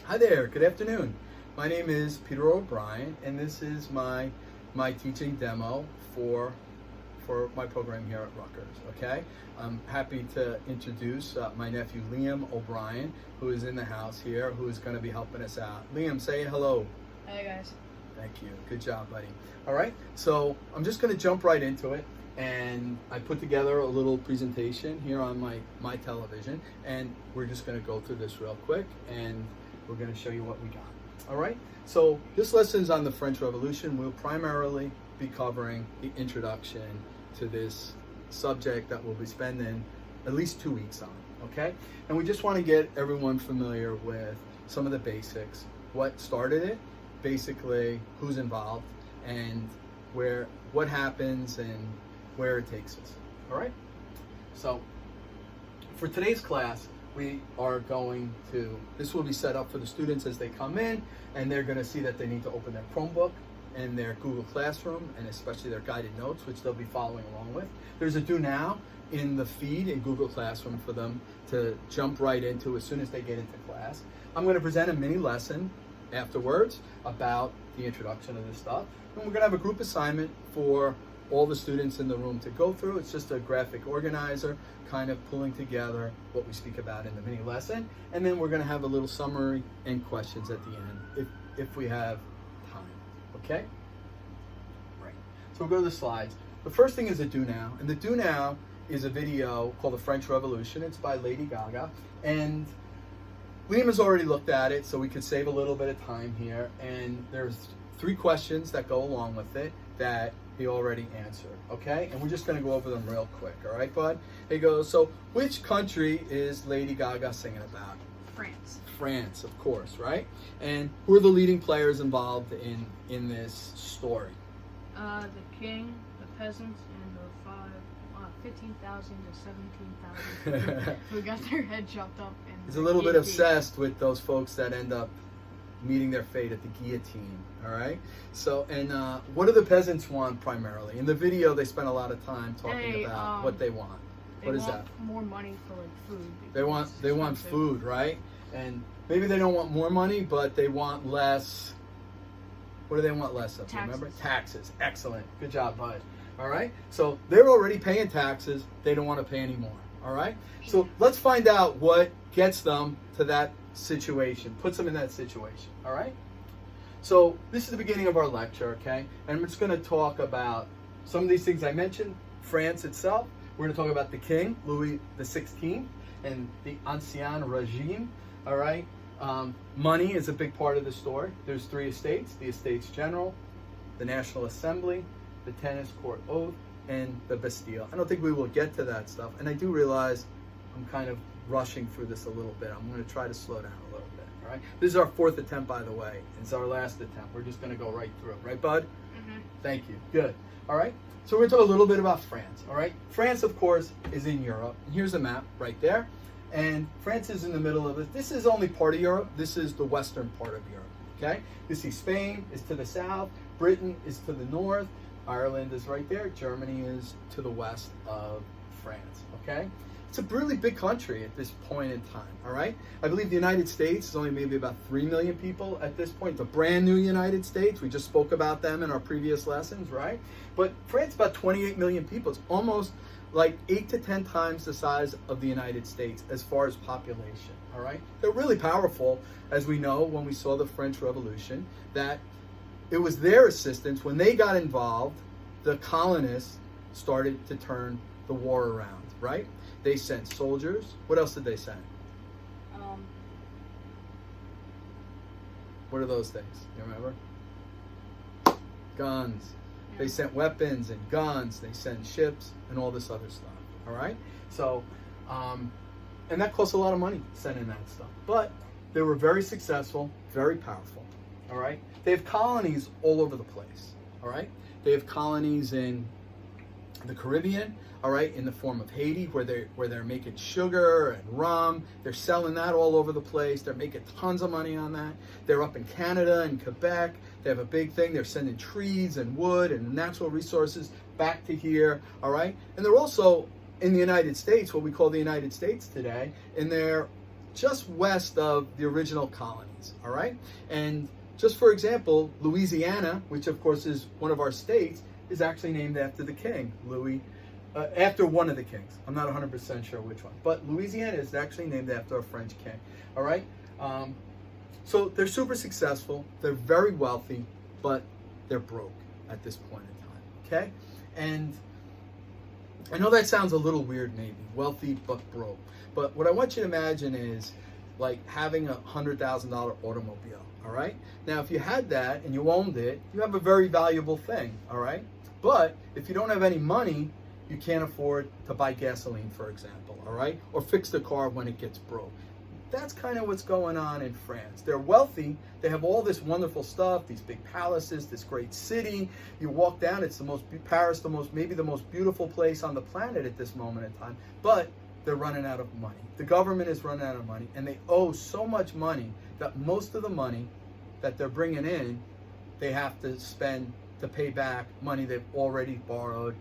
Hi there, good afternoon. My name is Peter O'Brien, and this is my teaching demo for my program here at Rutgers. Okay, I'm happy to introduce my nephew Liam O'Brien, who is in the house here, who is going to be helping us out. Liam, say hello. Hey guys. Thank you. Good job, buddy. All right, so I'm just going to jump right into it. And I put together a little presentation here on my television, and we're just going to go through this real quick, and we're going to show you what we got. All right, so this lesson's on the French Revolution. We'll primarily be covering the introduction to this subject that we'll be spending at least 2 weeks on, okay? And we just want to get everyone familiar with some of the basics, what started it, basically who's involved, and what happens and where it takes us. All right? So for today's class, we are going to, this will be set up for the students as they come in, and they're going to see that they need to open their Chromebook and their Google Classroom, and especially their guided notes, which they'll be following along with. There's a Do Now in the feed in Google Classroom for them to jump right into as soon as they get into class. I'm going to present a mini lesson afterwards about the introduction of this stuff, and we're going to have a group assignment for all the students in the room to go through. It's just a graphic organizer kind of pulling together what we speak about in the mini lesson, and then we're going to have a little summary and questions at the end if we have time. Okay? Right. So we'll go to the slides. The first thing is a Do Now, and the Do Now is a video called The French Revolution. It's by Lady Gaga, and Liam has already looked at it, so we could save a little bit of time here, and there's 3 questions that go along with it that he already answered, okay? And we're just going to go over them real quick, all right, bud? He goes, so which country is Lady Gaga singing about? France. France, of course, right? And who are the leading players involved in this story? The king, the peasants, and the 15,000 to 17,000 who got their head chopped up. He's a little bit obsessed with those folks that end up meeting their fate at the guillotine, all right? So, and what do the peasants want primarily? In the video, they spend a lot of time talking about what they want. What is that? More money for like food. They want food, right? And maybe they don't want more money, but they want less. What do they want less of? Taxes. Remember? Taxes. Excellent. Good job, bud. All right? So they're already paying taxes. They don't want to pay any more. All right? So let's find out what gets them to that situation, puts them in that situation. All right? So this is the beginning of our lecture, okay? And I'm just going to talk about some of these things I mentioned. France itself. We're going to talk about the king, Louis XVI, and the Ancien Regime. All right? Money is a big part of the story. There's 3 estates: the Estates General, the National Assembly, the Tennis Court Oath, and the Bastille. I don't think we will get to that stuff, and I do realize I'm kind of rushing through this a little bit. I'm going to try to slow down a little bit. All right. This is our 4th attempt, by the way. It's our last attempt. We're just going to go right through it, right, bud? Mm-hmm. Thank you. Good. All right. So we're going to talk a little bit about France. All right. France, of course, is in Europe. Here's a map right there, and France is in the middle of it. This is only part of Europe. This is the western part of Europe. Okay. You see, Spain is to the south. Britain is to the north. Ireland is right there. Germany is to the west of France. Okay. It's a really big country at this point in time, all right? I believe the United States is only maybe about 3 million people at this point. The brand new United States, we just spoke about them in our previous lessons, right? But France, about 28 million people. It's almost like 8 to 10 times the size of the United States as far as population, all right? They're really powerful, as we know when we saw the French Revolution, that it was their assistance. When they got involved, the colonists started to turn the war around, right? They sent soldiers. What else did they send? What are those things? You remember? Guns. Yeah. They sent weapons and guns. They sent ships and all this other stuff. All right? So, and that costs a lot of money, sending that stuff. But they were very successful, very powerful. All right? They have colonies all over the place. All right? They have colonies in the Caribbean, all right, in the form of Haiti, where they're making sugar and rum. They're selling that all over the place. They're making tons of money on that. They're up in Canada and Quebec. They have a big thing. They're sending trees and wood and natural resources back to here, all right? And they're also in the United States, what we call the United States today, and they're just west of the original colonies, all right? And just for example, Louisiana, which of course is one of our states, is actually named after the king, after one of the kings. I'm not 100% sure which one, but Louisiana is actually named after a French king, all right? So they're super successful, they're very wealthy, but they're broke at this point in time, okay? And I know that sounds a little weird maybe, wealthy but broke, but what I want you to imagine is like having a $100,000 automobile, all right? Now, if you had that and you owned it, you have a very valuable thing, all right? But if you don't have any money, you can't afford to buy gasoline, for example, all right? Or fix the car when it gets broke. That's kind of what's going on in France. They're wealthy, they have all this wonderful stuff, these big palaces, this great city. You walk down, it's Paris, maybe the most beautiful place on the planet at this moment in time, but they're running out of money. The government is running out of money, and they owe so much money that most of the money that they're bringing in, they have to spend to pay back money they've already borrowed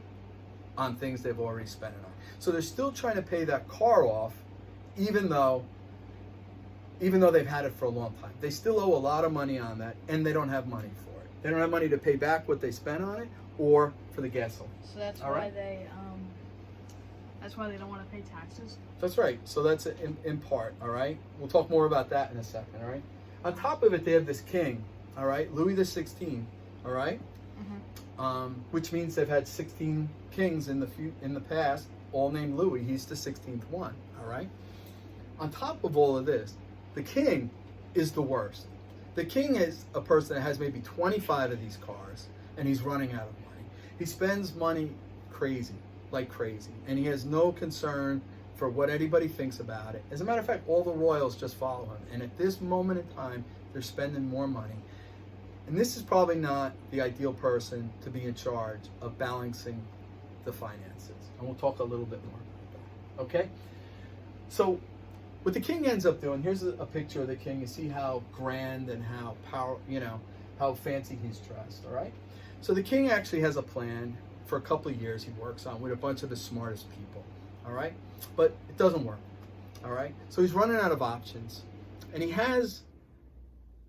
on things they've already spent it on. So they're still trying to pay that car off, even though they've had it for a long time. They still owe a lot of money on that, and they don't have money for it. They don't have money to pay back what they spent on it or for the gasoline. So that's why they don't want to pay taxes. That's right. So that's in part, all right? We'll talk more about that in a second, all right? On top of it, they have this king, all right? Louis XVI, all right? Mm-hmm. Which means they've had 16 kings in the past, all named Louis. He's the 16th one, all right? On top of all of this, the king is the worst. The king is a person that has maybe 25 of these cars, and he's running out of money. He spends money like crazy, and he has no concern for what anybody thinks about it. As a matter of fact, all the royals just follow him, and at this moment in time, they're spending more money. And this is probably not the ideal person to be in charge of balancing the finances. And we'll talk a little bit more about that, okay? So what the king ends up doing, here's a picture of the king. You see how grand and how how fancy he's dressed, all right? So the king actually has a plan for a couple of years he works on with a bunch of the smartest people, all right? But it doesn't work, all right? So he's running out of options, and he has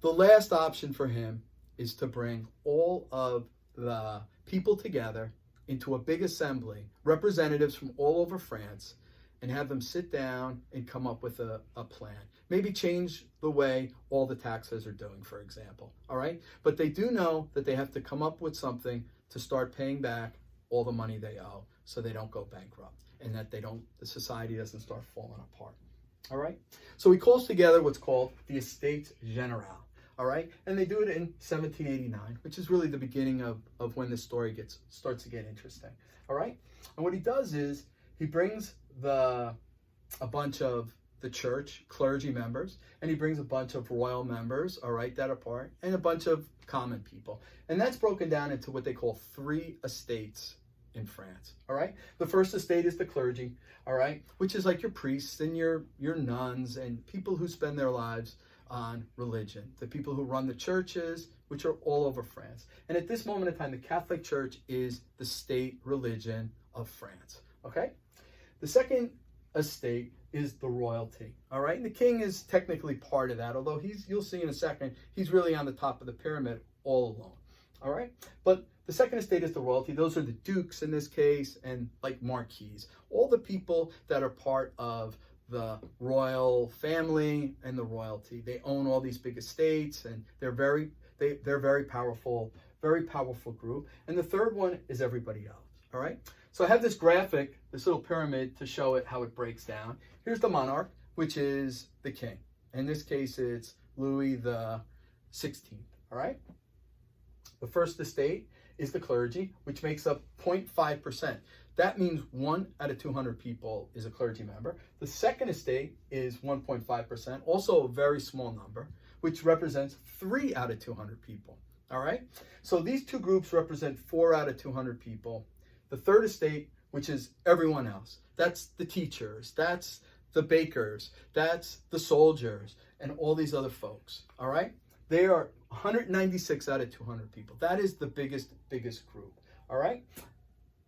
the last option for him is to bring all of the people together into a big assembly, representatives from all over France, and have them sit down and come up with a plan. Maybe change the way all the taxes are doing, for example, all right? But they do know that they have to come up with something to start paying back all the money they owe so they don't go bankrupt and that the society doesn't start falling apart, all right? So he calls together what's called the Estates Generale, all right? And they do it in 1789, which is really the beginning of when this story starts to get interesting, all right? And what he does is he brings a bunch of the church clergy members, and he brings a bunch of royal members, all right, that are part, and a bunch of common people. And that's broken down into what they call 3 estates in France, all right? The first estate is the clergy, all right, which is like your priests and your nuns and people who spend their lives on religion, the people who run the churches, which are all over France. And at this moment in time, the Catholic Church is the state religion of France, okay? The second estate is the royalty, all right? And the king is technically part of that, although you'll see in a second, he's really on the top of the pyramid all alone, all right? But the second estate is the royalty. Those are the dukes in this case, and like marquises, all the people that are part of the royal family and the royalty. They own all these big estates, and they're very powerful group. And the third one is everybody else, all right? So I have this graphic, this little pyramid, to show it how it breaks down. Here's the monarch, which is the king. In this case, it's Louis the 16th, all right? The first estate is the clergy, which makes up 0.5%. That means 1 out of 200 people is a clergy member. The second estate is 1.5%, also a very small number, which represents 3 out of 200 people, all right? So these two groups represent 4 out of 200 people. The third estate, which is everyone else, that's the teachers, that's the bakers, that's the soldiers, and all these other folks, all right? They are 196 out of 200 people. That is the biggest group, all right?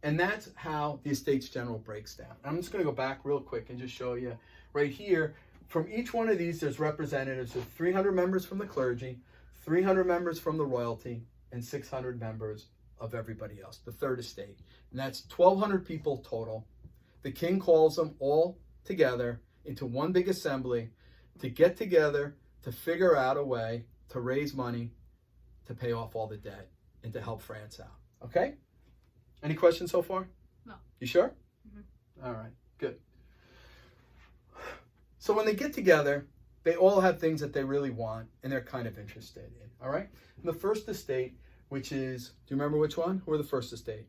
And that's how the Estates General breaks down. I'm just going to go back real quick and just show you right here. from each one of these, there's representatives of 300 members from the clergy, 300 members from the royalty, and 600 members of everybody else, the third estate. And that's 1,200 people total. The king calls them all together into one big assembly to get together to figure out a way to raise money to pay off all the debt and to help France out. Okay? Any questions so far? No. You sure? Mm-hmm. All right, good. So when they get together, they all have things that they really want and they're kind of interested in. All right? And the first estate, which is, do you remember which one? Who were the first estate?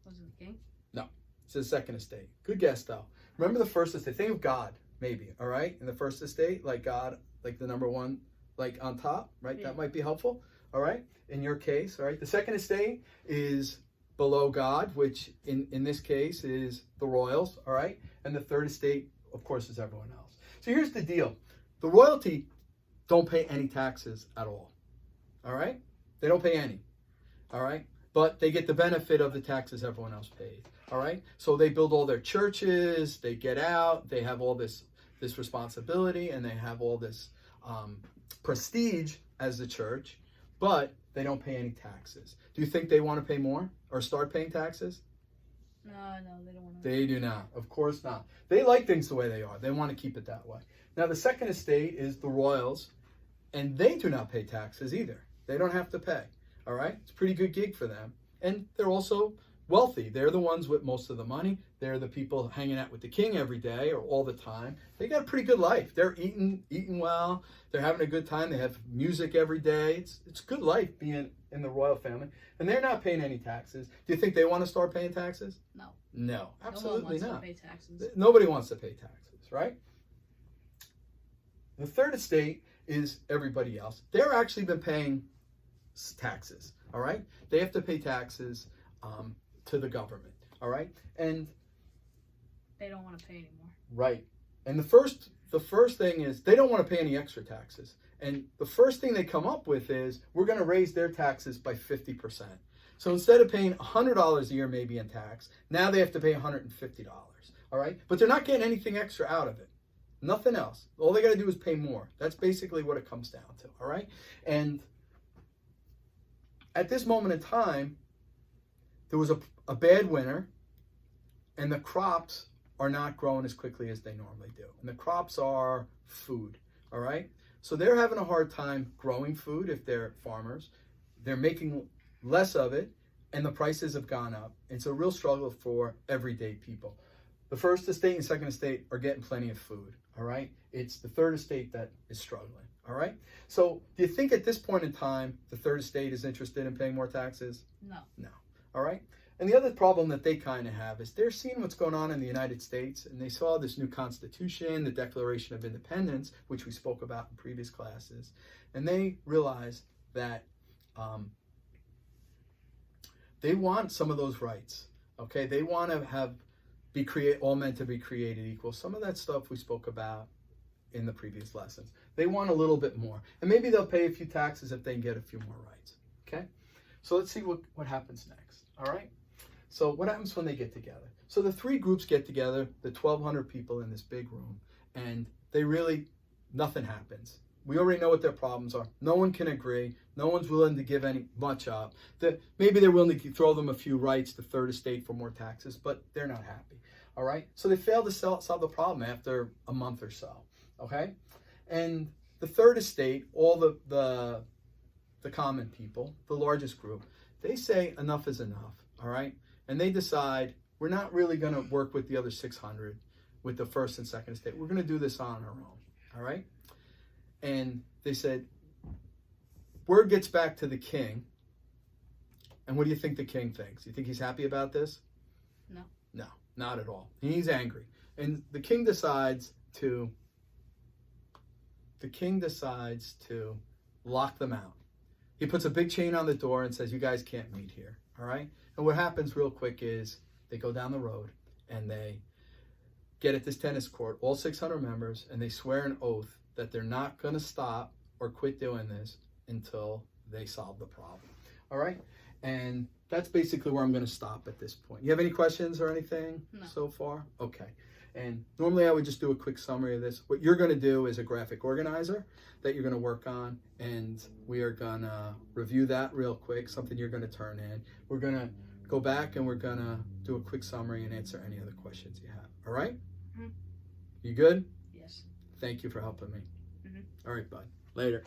Was it the king? No, it's the second estate. Good guess though. Remember the first estate. Think of God, maybe. All right? In the first estate, like God, like the number one, like on top, right? Yeah. That might be helpful. All right? In your case, all right? The second estate is below God, which in this case is the royals, all right? And the third estate, of course, is everyone else. So here's the deal. The royalty don't pay any taxes at all, all right? They don't pay any, all right? But they get the benefit of the taxes everyone else pays, all right? So they build all their churches, they get out, they have all this responsibility, and they have all this prestige as the church, but they don't pay any taxes. Do you think they want to pay more or start paying taxes? No, they don't want to. They do not. Of course not. They like things the way they are. They want to keep it that way. Now, the second estate is the royals, and they do not pay taxes either. They don't have to pay. All right? It's a pretty good gig for them. And they're also wealthy. They're the ones with most of the money. They're the people hanging out with the king every day or all the time. They got a pretty good life. They're eating well. They're having a good time. They have music every day. It's good life being in the royal family. And they're not paying any taxes. Do you think they want to start paying taxes? No. No, absolutely no one not. wants to pay taxes. Nobody wants to pay taxes, right? The third estate is everybody else. They're actually been paying taxes, all right? They have to pay taxes to the government, all right? And They don't want to pay anymore. right. And the first thing is they don't want to pay any extra taxes. And the first thing they come up with is we're going to raise their taxes by 50%. So instead of paying $100 a year maybe in tax, now they have to pay $150, all right? But they're not getting anything extra out of it. Nothing else. All they got to do is pay more. That's basically what it comes down to, all right? And at this moment in time, there was a bad winter, and the crops are not growing as quickly as they normally do. And the crops are food, all right? So they're having a hard time growing food if they're farmers. They're making less of it, and the prices have gone up. It's a real struggle for everyday people. The first estate and second estate are getting plenty of food, all right? It's the third estate that is struggling, all right? So do you think at this point in time, the third estate is interested in paying more taxes? No. No, all right? And the other problem that they kind of have is they're seeing what's going on in the United States, and they saw this new Constitution, the Declaration of Independence, which we spoke about in previous classes, and they realized that they want some of those rights, okay? They want to all meant to be created equal. Some of that stuff we spoke about in the previous lessons. They want a little bit more. And maybe they'll pay a few taxes if they can get a few more rights, okay? So let's see what happens next, all right? So what happens when they get together? So the three groups get together, the 1,200 people in this big room, and nothing happens. We already know what their problems are. No one can agree. No one's willing to give much up. Maybe they're willing to throw them a few rights, the third estate, for more taxes, but they're not happy, all right? So they fail to solve the problem after a month or so, okay? And the third estate, all the common people, the largest group, they say enough is enough, all right? And they decide we're not really going to work with the other 600 with the first and second estate. We're going to do this on our own, all right? And they said, word gets back to the king. And what do you think the king thinks? You think he's happy about this? No. No, not at all. He's angry. And the king decides to lock them out. He puts a big chain on the door and says, you guys can't meet here, all right? And what happens real quick is they go down the road and they get at this tennis court, all 600 members, and they swear an oath that they're not going to stop or quit doing this until they solve the problem, all right? And that's basically where I'm going to stop at this point. You have any questions or anything No. so far? Okay. And normally I would just do a quick summary of this. What you're going to do is a graphic organizer that you're going to work on, and we are going to review that real quick, something you're going to turn in. We're going to go back and we're going to do a quick summary and answer any other questions you have. All right? Mhm. You good? Yes. Thank you for helping me. Mhm. All right, bud. Later.